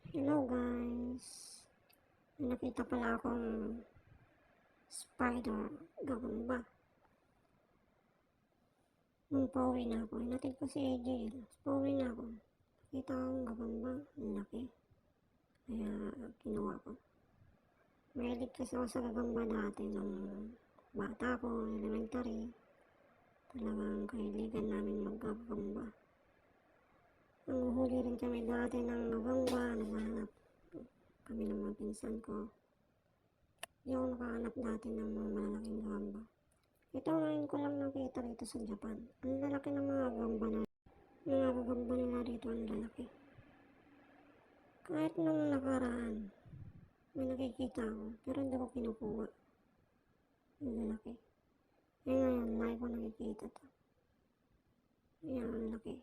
Hello guys! May nakita pala akong spider gagamba. Nung pauwi na ako, hinatid ko si AJ. Pauwi na ako. Nakita akong gagamba. Ang laki. Kaya kinuha ko. Mahilig kasi ako sa gagamba dati nung bata ko, elementary. Talagang kahiligan namin maggagamba. Nanguhuli rin kami dati ng gagamba. Naghahanap kami ng mga pinsan ko. Hindi ako nakahanap dati ng mga malalaking gagamba. Ito ngayon ko lang nakita rito sa Japan. Ang lalaki ng mga gagamba na. Mga gagamba nila rito ang lalaki. Kahit nung nakaraan, may nakikita ako, pero hindi ko kinukuha. Ang lalaki. Eh ngayon, lagi ko nakikita to. Ayan, ang laki.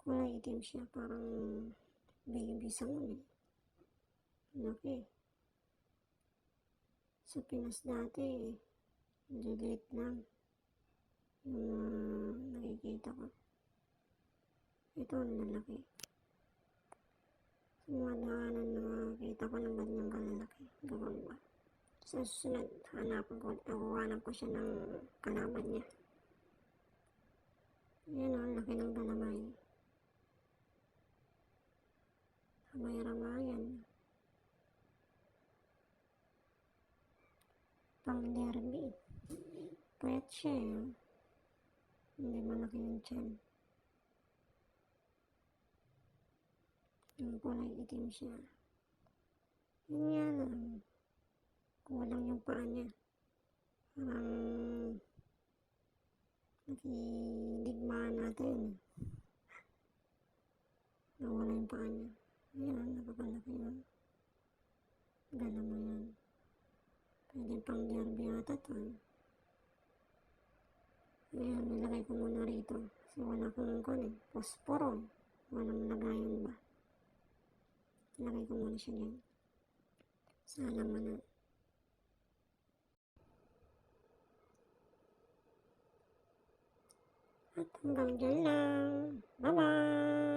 Kulay itim siya, parang baby salmon eh. Laki. Sa Pinas dati, lilit lang yung nakikita ko. Ito ang lalaki. Sa mga daanan na nakikita ko ng ganyang kalalaki, gagamba. Sa susunod, hanap ko siya ng kalaban niya. Ayan o, ang laki ng galamay. Ramay-ramayan. Pang derby. Payat siya eh. Hindi malaki yung tiyan. Yung kulay itim siya. Yun nga lang. Kulang yung paa niya. Parang nakidigmaan natin. Nawala yung paa niya. Ayan, napakalaki yun. Gala mo yan. Pwede pang derby ata to. Ayan, nilagay ko muna rito. Kasi wala akong posporo. Walang lagayan ba. Nilagay ko muna siya dyan. Sa halaman na. At hanggang dyan lang. Bye-bye!